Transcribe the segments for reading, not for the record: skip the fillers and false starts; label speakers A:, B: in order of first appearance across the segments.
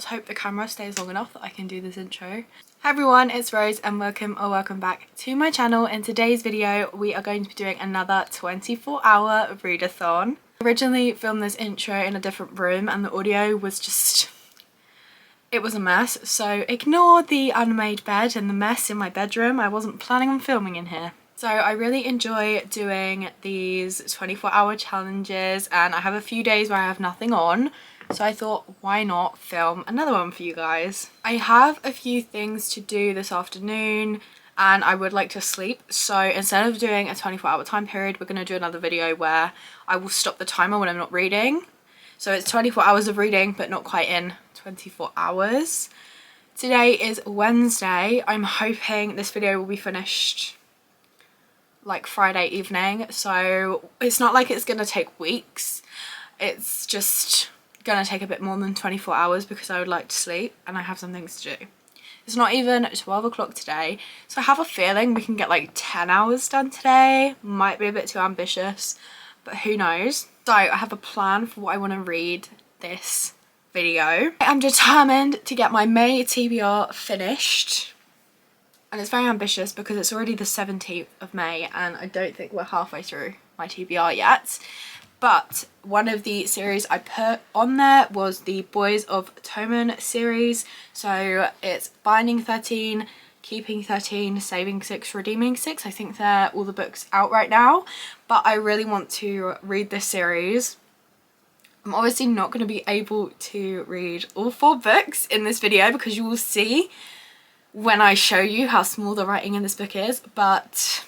A: Let's hope the camera stays long enough that I can do this intro. Hi everyone, it's Rose and welcome back to my channel. In today's video we are going to be doing another 24-hour readathon. I originally filmed this intro in a different room and the audio was just... it was a mess, so ignore the unmade bed and the mess in my bedroom. I wasn't planning on filming in here. So I really enjoy doing these 24-hour challenges and I have a few days where I have nothing on. So I thought, why not film another one for you guys? I have a few things to do this afternoon and I would like to sleep. So instead of doing a 24-hour time period, we're going to do another video where I will stop the timer when I'm not reading. So it's 24 hours of reading, but not quite in 24 hours. Today is Wednesday. I'm hoping this video will be finished like Friday evening. So it's not like it's going to take weeks. It's just gonna take a bit more than 24 hours because I would like to sleep and I have some things to do. It's not even 12 o'clock today, so I have a feeling we can get like 10 hours done today. Might be a bit too ambitious, but who knows. So I have a plan for what I want to read this video. I'm determined to get my May TBR finished, and it's very ambitious because it's already the 17th of May and I don't think we're halfway through my TBR yet. But one of the series I put on there was the Boys of Tommen series. So it's Binding 13, Keeping 13, Saving 6, Redeeming 6. I think they're all the books out right now. But I really want to read this series. I'm obviously not going to be able to read all 4 books in this video because you will see when I show you how small the writing in this book is. But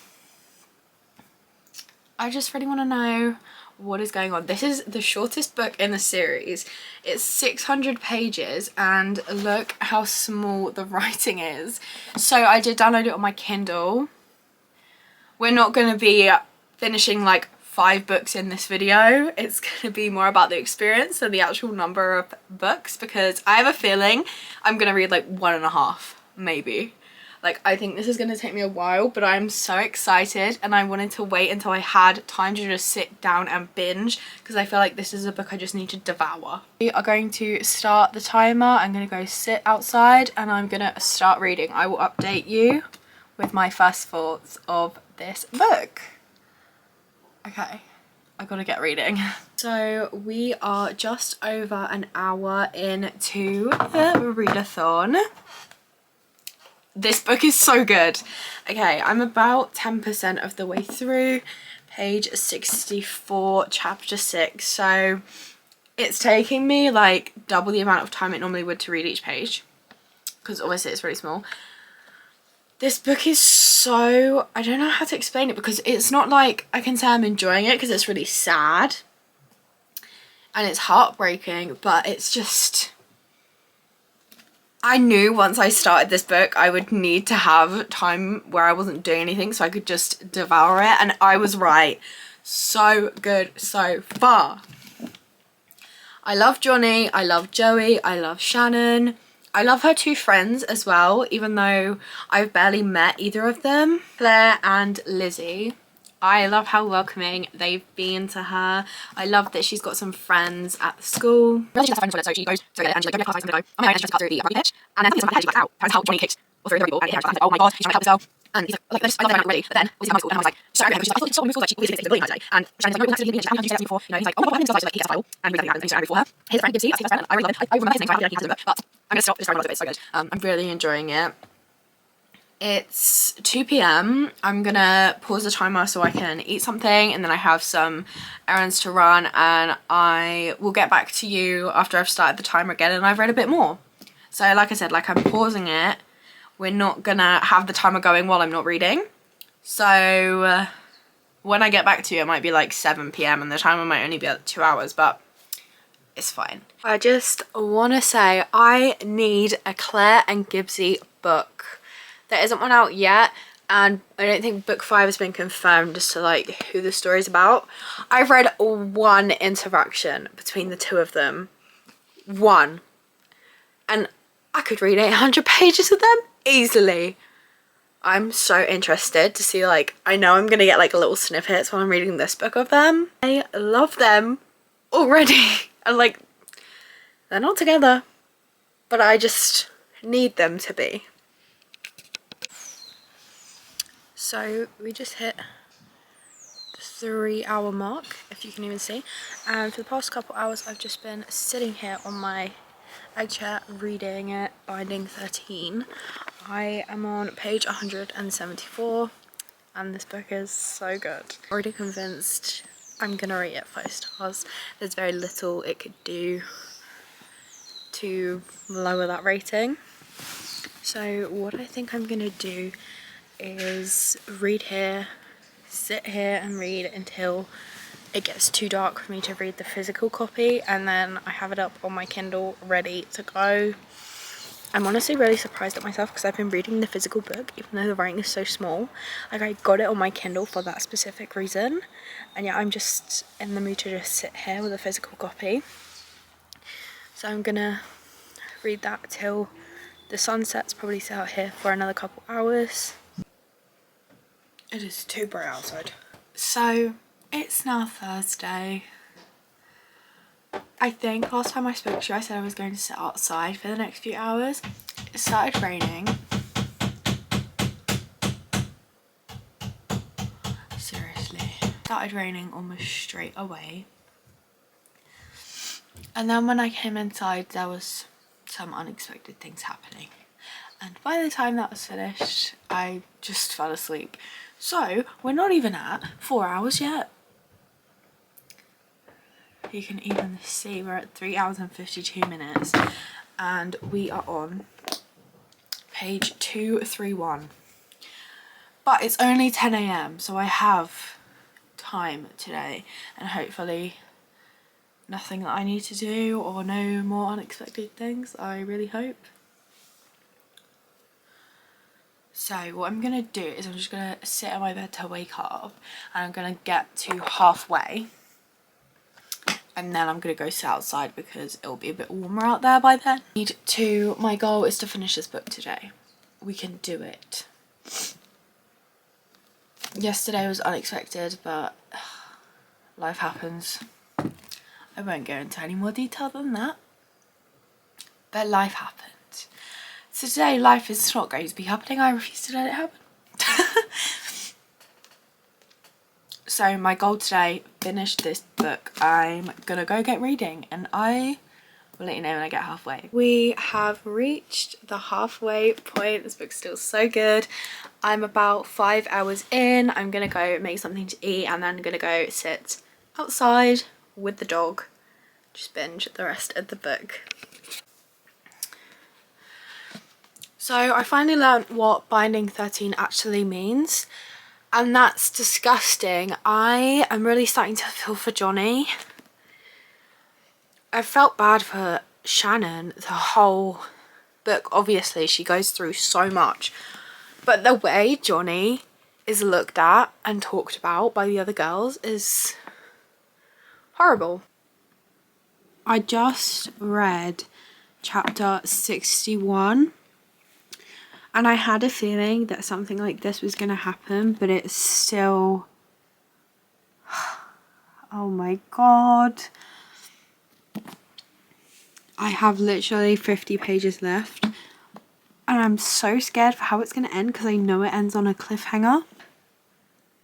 A: I just really want to know what is going on. This is the shortest book in the series. It's 600 pages and look how small the writing is. So I did download it on my Kindle. We're not going to be finishing like 5 books in this video. It's going to be more about the experience than the actual number of books because I have a feeling I'm going to read like 1.5 maybe. Like, I think this is going to take me a while, but I'm so excited and I wanted to wait until I had time to just sit down and binge because I feel like this is a book I just need to devour. We are going to start the timer. I'm going to go sit outside and I'm going to start reading. I will update you with my first thoughts of this book. Okay, I gotta get reading. So we are just over an hour into the readathon. This book is so good. Okay, I'm about 10% of the way through, page 64, chapter 6. So it's taking me like double the amount of time it normally would to read each page because obviously it's really small. This book is so... I don't know how to explain it because it's not like I can say I'm enjoying it because it's really sad and it's heartbreaking, but it's just... I knew once I started this book I would need to have time where I wasn't doing anything so I could just devour it, and I was right. So good so far. I love Johnny, I love Joey, I love Shannon. I love her 2 friends as well, even though I've barely met either of them. Claire and Lizzie. I love how welcoming they've been to her. I love that she's got some friends at the school. She does have friends, so she goes to and she's like, don't class, I'm gonna go. I'm going to cut through the rugby pitch. And then something in her head, she blacks out. Apparently how Johnny kicked through the rugby ball and hit her. Like, oh my god, he's trying to help himself. And he's like, I love that I'm ready. But then we see him at school and I was like, so angry. She's like, I thought it's so school that she always gets bullying her today. And Shannon's like, no, that's really me. And she's like, before. You know, he's like, oh my god, I didn't like he gets a Bible. And we really and he's so angry for her. His friend Gibbsy, that's his best friend. I really love him. I remember his name, so I feel like he has a book. But I'm gonna stop describing a lot of it. It's so good. I'm really enjoying it. It's 2 p.m. I'm gonna pause the timer so I can eat something and then I have some errands to run and I will get back to you after I've started the timer again and I've read a bit more. So like I said, like I'm pausing it. We're not gonna have the timer going while I'm not reading. So when I get back to you it might be like 7 p.m. and the timer might only be at 2 hours, but it's fine. I just want to say I need a Claire and Gibbsy book. There isn't one out yet and I don't think book 5 has been confirmed as to like who the story's about. I've read 1 interaction between the 2 of them. 1. And I could read 800 pages of them easily. I'm so interested to see, like, I know I'm gonna get like little snippets while I'm reading this book of them. I love them already. And like, they're not together, but I just need them to be. So we just hit the 3-hour mark, if you can even see, and for the past couple hours I've just been sitting here on my egg chair reading it, Binding 13. I am on page 174 and this book is so good. Already convinced I'm gonna rate it 5 stars. There's very little it could do to lower that rating. So what I think I'm gonna do is read here, sit here and read until it gets too dark for me to read the physical copy, and then I have it up on my Kindle ready to go. I'm honestly really surprised at myself because I've been reading the physical book even though the writing is so small. Like, I got it on my Kindle for that specific reason, and yeah, I'm just in the mood to just sit here with a physical copy. So I'm gonna read that till the sun sets, probably sit out here for another couple hours. It is too bright outside. So it's now Thursday. I think last time I spoke to you I said I was going to sit outside for the next few hours. It started raining. Seriously. It started raining almost straight away. And then when I came inside there was some unexpected things happening. And by the time that was finished I just fell asleep. So we're not even at 4 hours yet. You can even see we're at 3 hours and 52 minutes and we are on page 231. But it's only 10 AM so I have time today, and hopefully nothing that I need to do or no more unexpected things, I really hope. So what I'm gonna do is I'm just gonna sit on my bed to wake up, and I'm gonna get to halfway and then I'm gonna go sit outside because it'll be a bit warmer out there by then. My goal is to finish this book today. We can do it. Yesterday was unexpected, but life happens. I won't go into any more detail than that, but life happened. So today life is not going to be happening. I refuse to let it happen. So my goal today, finish this book. I'm gonna go get reading and I will let you know when I get halfway. We have reached the halfway point. This book's still so good. I'm about 5 hours in. I'm gonna go make something to eat and then I'm gonna go sit outside with the dog, just binge the rest of the book. So I finally learned what Binding 13 actually means, and that's disgusting. I am really starting to feel for Johnny. I felt bad for Shannon the whole book. Obviously she goes through so much, but the way Johnny is looked at and talked about by the other girls is horrible. I just read chapter 61 and I had a feeling that something like this was going to happen, but it's still... Oh my god. I have literally 50 pages left and I'm so scared for how it's going to end because I know it ends on a cliffhanger.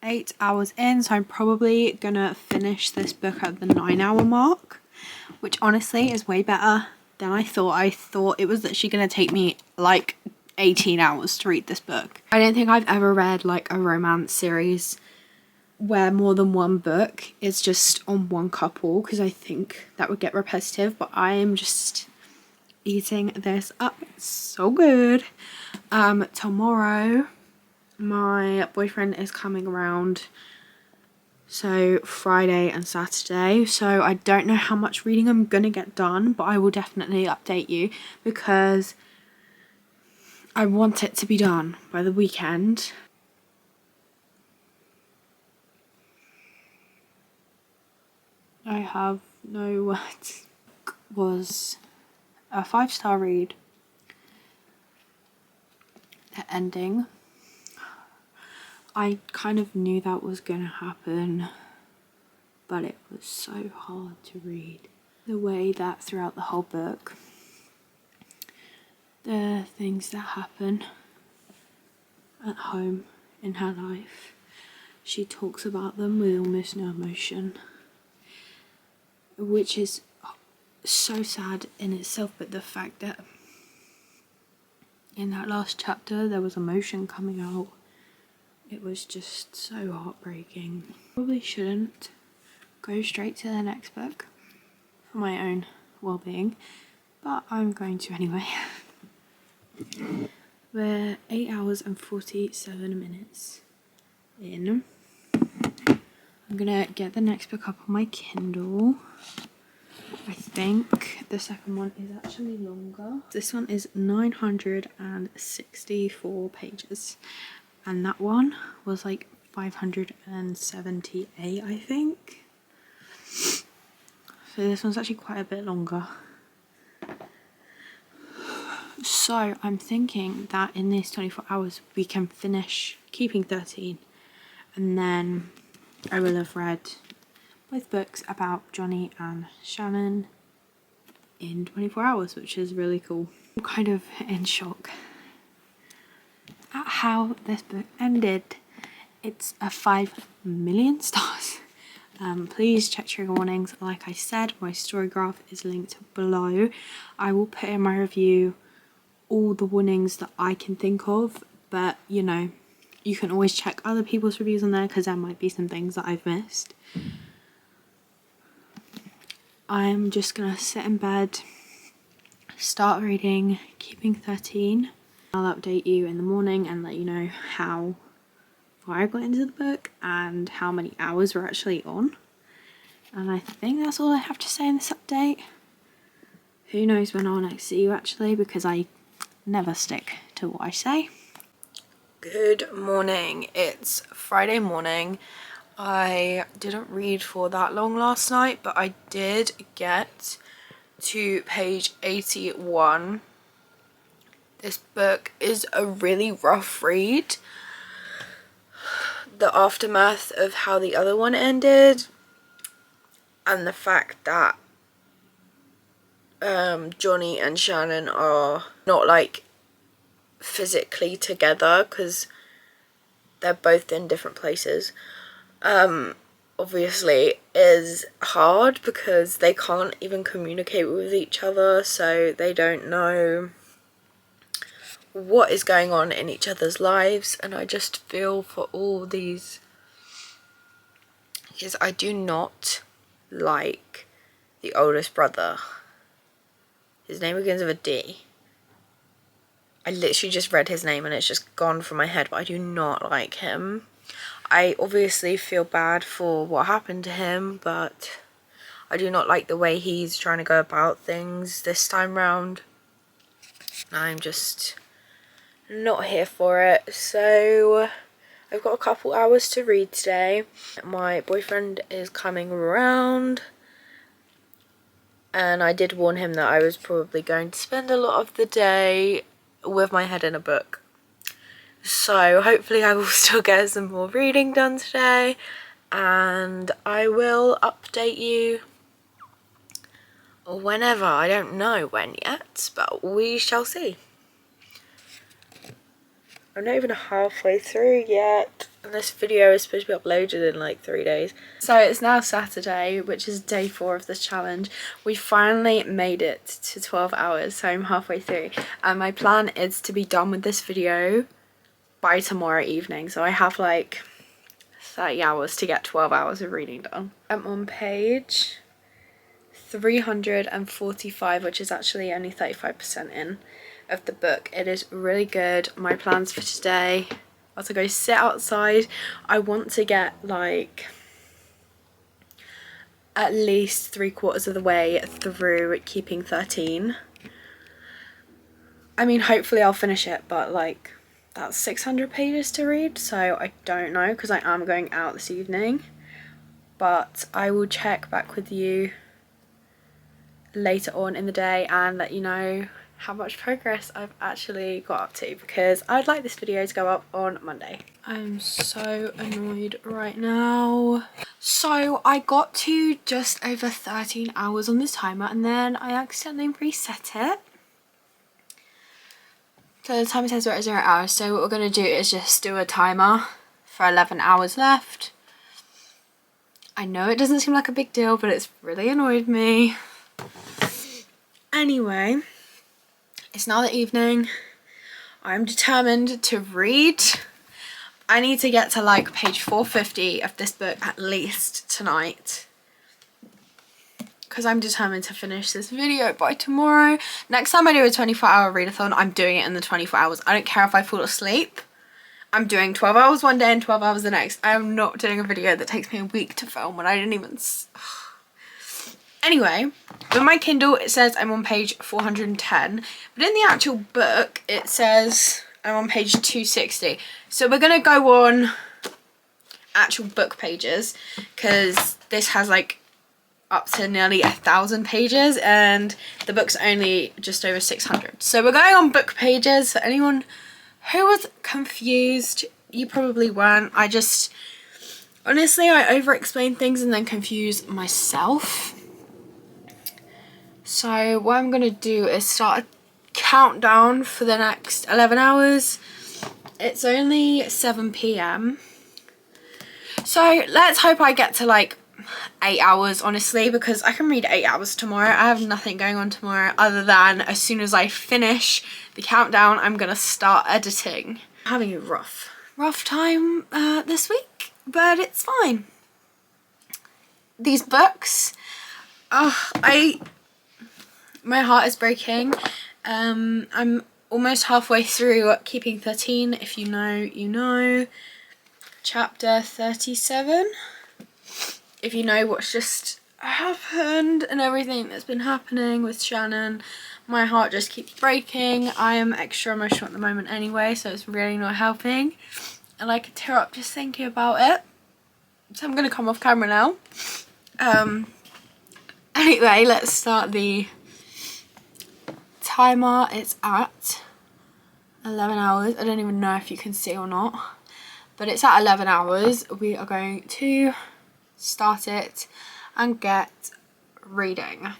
A: 8 hours in, so I'm probably going to finish this book at the 9-hour mark, which honestly is way better than I thought. I thought it was actually going to take me like 18 hours to read this book. I don't think I've ever read like a romance series where more than one book is just on one couple, because I think that would get repetitive, but I am just eating this up. It's so good. Tomorrow my boyfriend is coming around, so Friday and Saturday, so I don't know how much reading I'm gonna get done, but I will definitely update you because I want it to be done by the weekend. I have no words. Was a 5-star read. The ending, I kind of knew that was gonna happen, but it was so hard to read. The way that throughout the whole book the things that happen at home in her life. She talks about them with almost no emotion, which is so sad in itself, but the fact that in that last chapter there was emotion coming out, it was just so heartbreaking. Probably shouldn't go straight to the next book for my own well-being, but I'm going to anyway. We're 8 hours and 47 minutes in. I'm gonna get the next book up on my Kindle. I think the second one is actually longer. This one is 964 pages, and that one was like 578, I think. So this one's actually quite a bit longer. So I'm thinking that in these 24 hours we can finish Keeping 13, and then I will have read both books about Johnny and Shannon in 24 hours, which is really cool. I'm kind of in shock at how this book ended. It's a 5 million stars. Please check trigger warnings. Like I said, my story graph is linked below. I will put in my review all the warnings that I can think of, but you know, you can always check other people's reviews on there because there might be some things that I've missed. I'm just gonna sit in bed, start reading Keeping 13. I'll update you in the morning and let you know how far I got into the book and how many hours we're actually on. And I think that's all I have to say in this update. Who knows when I'll next see you actually, because I never stick to what I say. Good morning. It's Friday morning. I didn't read for that long last night, but I did get to page 81. This book is a really rough read. The aftermath of how the other one ended, and the fact that Johnny and Shannon are not like physically together because they're both in different places, obviously is hard because they can't even communicate with each other, so they don't know what is going on in each other's lives. And I just feel for all these, because I do not like the oldest brother. His name begins with a D. I literally just read his name and it's just gone from my head, but I do not like him. I obviously feel bad for what happened to him, but I do not like the way he's trying to go about things this time round. I'm just not here for it. So I've got a couple hours to read today. My boyfriend is coming around, and I did warn him that I was probably going to spend a lot of the day with my head in a book. So hopefully I will still get some more reading done today, and I will update you whenever. I don't know when yet, but we shall see. I'm not even halfway through yet, and this video is supposed to be uploaded in like 3 days. So it's now Saturday, which is day 4 of this challenge. We finally made it to 12 hours, so I'm halfway through. And my plan is to be done with this video by tomorrow evening. So I have like 30 hours to get 12 hours of reading done. I'm on page 345, which is actually only 35% in of the book. It is really good. My plans for today are to go sit outside. I want to get like at least 3/4 of the way through Keeping 13. I mean, hopefully I'll finish it, but like that's 600 pages to read, so I don't know, because I am going out this evening. But I will check back with you later on in the day and let you know how much progress I've actually got up to, because I'd like this video to go up on Monday. I'm so annoyed right now. So I got to just over 13 hours on this timer and then I accidentally reset it. So the timer says we're at 0 hours, so what we're going to do is just do a timer for 11 hours left. I know it doesn't seem like a big deal, but it's really annoyed me. Anyway, it's now the evening. I'm determined to read. I need to get to like page 450 of this book at least tonight, because I'm determined to finish this video by tomorrow. Next time I do a 24-hour readathon, I'm doing it in the 24 hours. I don't care if I fall asleep. I'm doing 12 hours one day and 12 hours the next. I am not doing a video that takes me a week to film when I didn't even... Anyway, with my Kindle it says I'm on page 410, but in the actual book it says I'm on page 260. So we're gonna go on actual book pages, because this has like up to nearly 1,000 pages and the book's only just over 600. So we're going on book pages. For anyone who was confused, you probably weren't. Honestly, I over-explain things and then confuse myself. So what I'm gonna do is start a countdown for the next 11 hours. It's only 7 p.m. So let's hope I get to like 8 hours, honestly, because I can read 8 hours tomorrow. I have nothing going on tomorrow other than as soon as I finish the countdown, I'm gonna start editing. I'm having a rough time this week, but it's fine. These books, my heart is breaking. I'm almost halfway through Keeping 13. If you know, you know. Chapter 37. If you know what's just happened and everything that's been happening with Shannon, my heart just keeps breaking. I am extra emotional at the moment anyway, so it's really not helping. And I could tear up just thinking about it. So I'm going to come off camera now. Anyway, let's start the timer. It's at 11 hours. I don't even know if you can see or not, but it's at 11 hours. We are going to start it and get reading.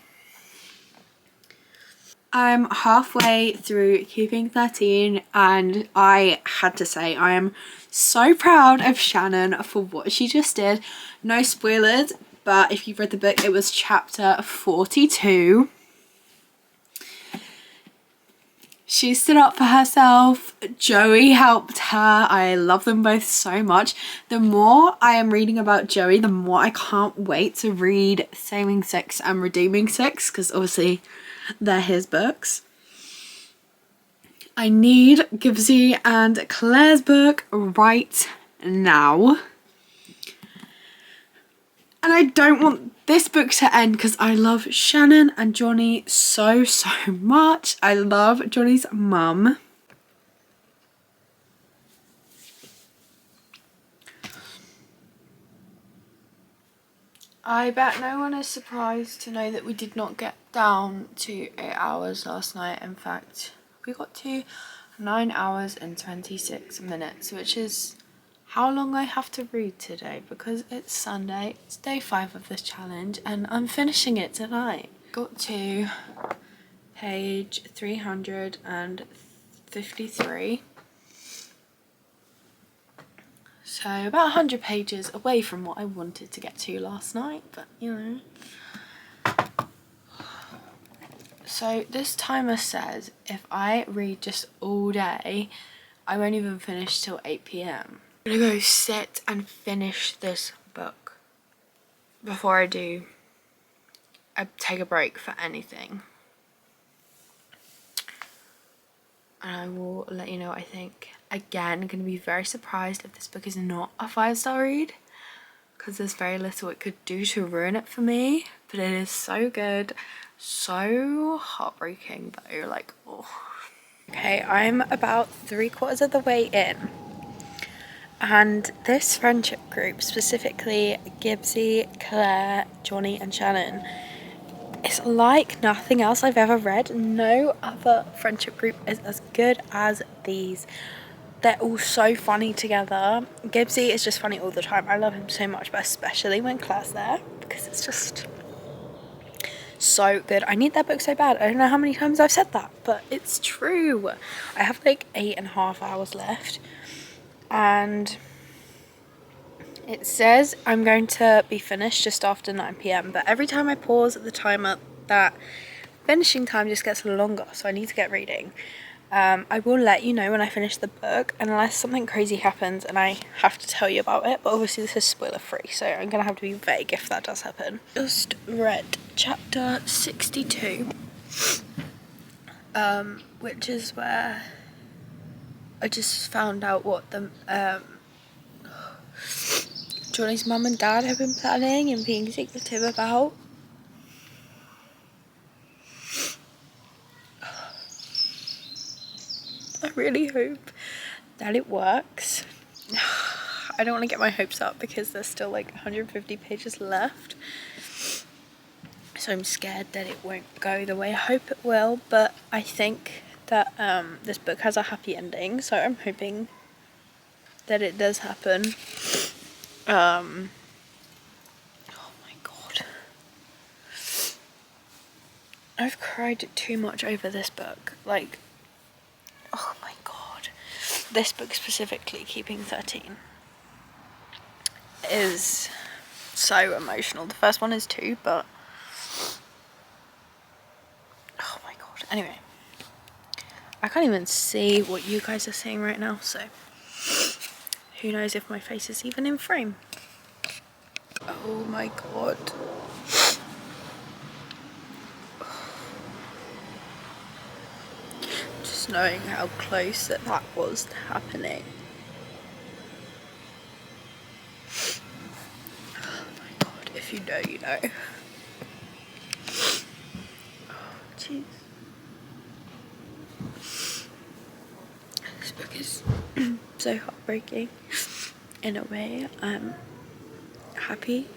A: I'm halfway through Keeping 13 and I had to say I am so proud of Shannon for what she just did. No spoilers, but if you've read the book, it was chapter 42. She stood up for herself. Joey helped her. I love them both so much. The more I am reading about Joey, the more I can't wait to read Saving 6 and Redeeming 6, because obviously they're his books. I need Gibbsy and Claire's book right now. And I don't want this book to end because I love Shannon and Johnny so much. I love Johnny's mum. I bet no one is surprised to know that we did not get down to 8 hours last night. In fact, we got to 9 hours and 26 minutes, which is how long I have to read today, because it's Sunday, it's day 5 of this challenge and I'm finishing it tonight. Got to page 353. So about 100 pages away from what I wanted to get to last night, but you know. So this timer says if I read just all day, I won't even finish till 8 p.m. I'm gonna go sit and finish this book before I take a break for anything. And I will let you know what I think. Again, I'm going to be very surprised if this book is not a 5-star read, because there's very little it could do to ruin it for me. But it is so good, so heartbreaking though, like, oh. Okay, I'm about 3/4 of the way in. And this friendship group, specifically Gibbsy, Claire, Johnny and Shannon, it's like nothing else I've ever read. No other friendship group is as good as these. They're all so funny together. Gibbsy is just funny all the time. I love him so much, but especially when Claire's there, because it's just so good. I need that book so bad. I don't know how many times I've said that, but it's true. I have like 8.5 hours left, and it says I'm going to be finished just after 9 p.m, but every time I pause at the timer, that finishing time just gets longer, so I need to get reading. I will let you know when I finish the book, unless something crazy happens and I have to tell you about it, but obviously this is spoiler free, so I'm gonna have to be vague if that does happen. Just read chapter 62, which is where I just found out what the Johnny's mum and dad have been planning and being secretive about. I really hope that it works. I don't want to get my hopes up because there's still like 150 pages left, so I'm scared that it won't go the way I hope it will, but I think that this book has a happy ending, so I'm hoping that it does happen. Oh my god, I've cried too much over this book, like, oh my god. This book specifically, Keeping 13, is so emotional. The first one is too, but oh my god. Anyway, I can't even see what you guys are seeing right now, so who knows if my face is even in frame. Oh my god. Just knowing how close that was to happening. Oh my god, if you know, you know. Oh jeez. This book is so heartbreaking. In a way, I'm happy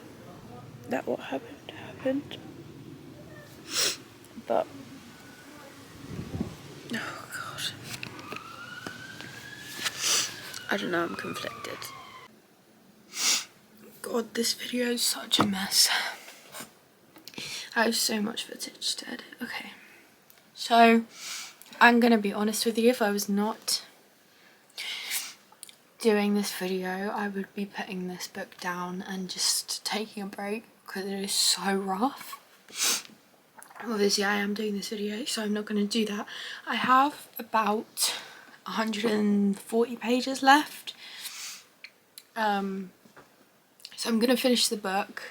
A: that what happened, but oh god, I don't know, I'm conflicted. God, this video is such a mess. I have so much footage to edit. Okay, so I'm gonna be honest with you, if I was not doing this video, I would be putting this book down and just taking a break because it is so rough. Obviously I am doing this video, so I'm not going to do that. I have about 140 pages left, so I'm going to finish the book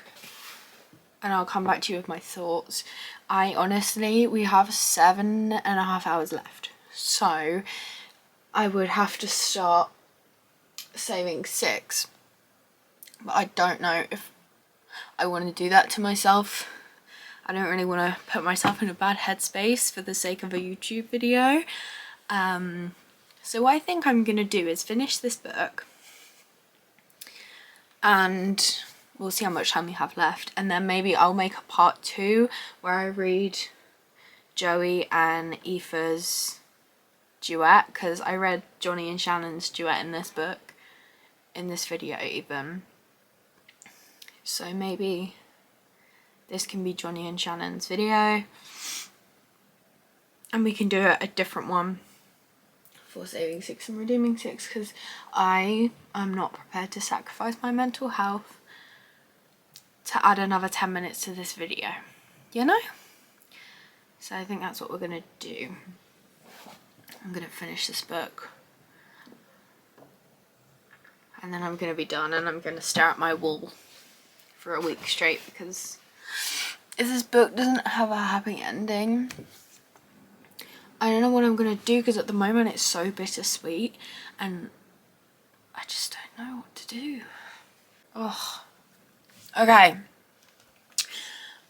A: and I'll come back to you with my thoughts. We have 7.5 hours left, so I would have to start saving 6, but I don't know if I want to do that to myself. I don't really want to put myself in a bad headspace for the sake of a YouTube video. So what I think I'm going to do is finish this book and we'll see how much time we have left, and then maybe I'll make a part 2 where I read Joey and Aoife's duet, because I read Johnny and Shannon's duet in this book, in this video even. So maybe this can be Johnny and Shannon's video and we can do a different one for saving 6 and redeeming 6, because I am not prepared to sacrifice my mental health to add another 10 minutes to this video, you know? So I think that's what we're gonna do. I'm gonna finish this book and then I'm gonna be done, and I'm gonna stare at my wall for a week straight, because if this book doesn't have a happy ending, I don't know what I'm gonna do, because at the moment it's so bittersweet and I just don't know what to do. Oh, okay.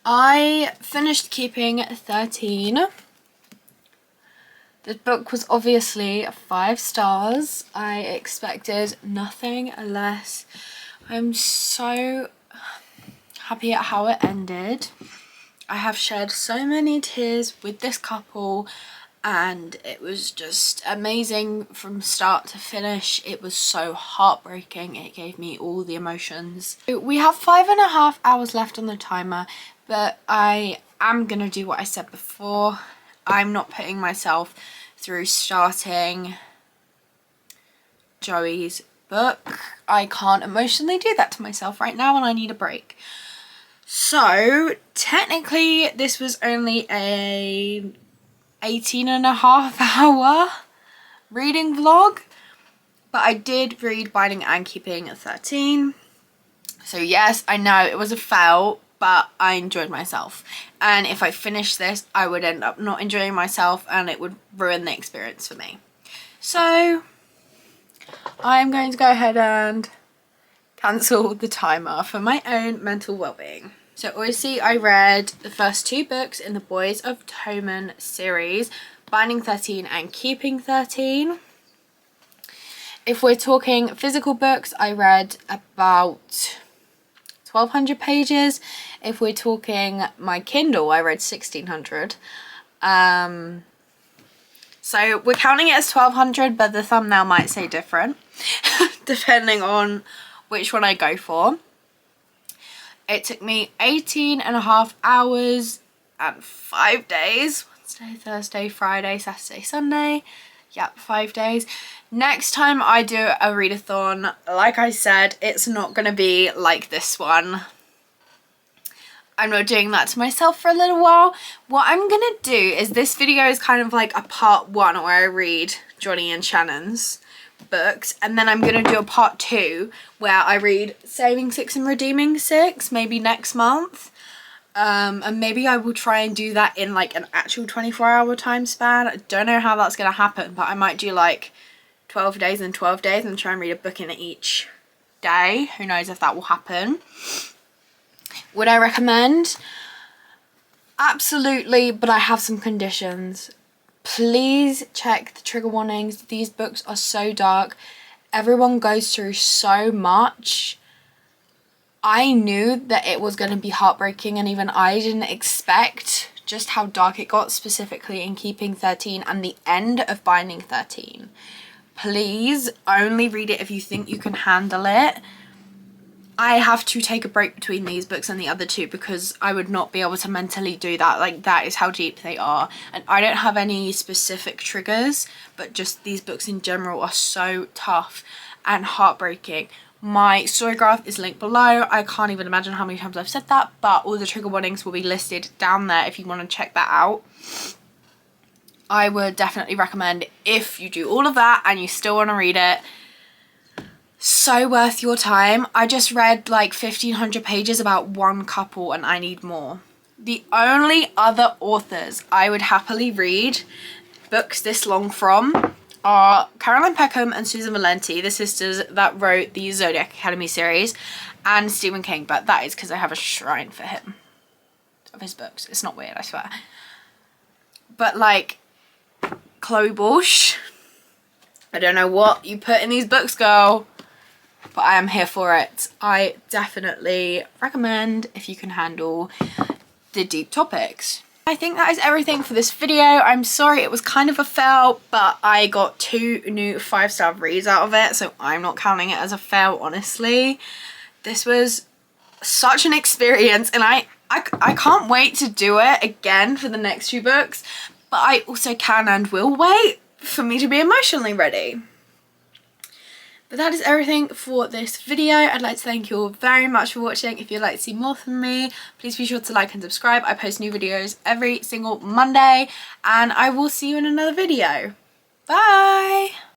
A: I finished Keeping 13. The book was obviously 5 stars. I expected nothing less. I'm so happy at how it ended. I have shed so many tears with this couple and it was just amazing from start to finish. It was so heartbreaking. It gave me all the emotions. We have 5.5 hours left on the timer, but I am going to do what I said before. I'm not putting myself through starting Joey's book. I can't emotionally do that to myself right now, and I need a break. So technically this was only a 18.5-hour reading vlog, but I did read Binding and Keeping 13. So yes, I know it was a fail, but I enjoyed myself. And if I finished this, I would end up not enjoying myself and it would ruin the experience for me. So I'm going to go ahead and cancel the timer for my own mental well-being. So obviously I read the first 2 books in the Boys of Toman series, Binding 13 and Keeping 13. If we're talking physical books, I read about 1,200 pages. If we're talking my Kindle, I read 1,600. So we're counting it as 1,200, but the thumbnail might say different, depending on which one I go for. It took me 18.5 hours and 5 days. Wednesday, Thursday, Friday, Saturday, Sunday. Yep, 5 days. Next time I do a readathon, like I said, it's not going to be like this one. I'm not doing that to myself for a little while. What I'm going to do is, this video is kind of like a part 1 where I read Johnny and Shannon's books, and then I'm going to do a part 2 where I read Saving 6 and Redeeming 6 maybe next month. And maybe I will try and do that in like an actual 24-hour time span. I don't know how that's going to happen, but I might do like 12 days and 12 days and try and read a book in each day. Who knows if that will happen. Would I recommend? Absolutely, but I have some conditions. Please check the trigger warnings. These books are so dark. Everyone goes through so much. I knew that it was going to be heartbreaking, and even I didn't expect just how dark it got, specifically in Keeping 13 and the end of Binding 13. Please only read it if you think you can handle it. I have to take a break between these books and the other 2 because I would not be able to mentally do that. Like, that is how deep they are. And I don't have any specific triggers, but just these books in general are so tough and heartbreaking. My story graph is linked below. I can't even imagine how many times I've said that, but all the trigger warnings will be listed down there if you want to check that out. I would definitely recommend, if you do all of that and you still want to read it, so worth your time. I just read like 1,500 pages about one couple and I need more. The only other authors I would happily read books this long from are Caroline Peckham and Susan Valenti, the sisters that wrote the Zodiac Academy series, and Stephen King, but that is because I have a shrine for him, of his books. It's not weird, I swear. But like Chloe Bush, I don't know what you put in these books, girl, but I am here for it. I definitely recommend if you can handle the deep topics. I think that is everything for this video. I'm sorry it was kind of a fail, but I got 2 new 5-star reads out of it, so I'm not counting it as a fail, honestly. This was such an experience, and I can't wait to do it again for the next 2 books, but I also can and will wait for me to be emotionally ready. But that is everything for this video. I'd like to thank you all very much for watching. If you'd like to see more from me, please be sure to like and subscribe. I post new videos every single Monday, and I will see you in another video. Bye!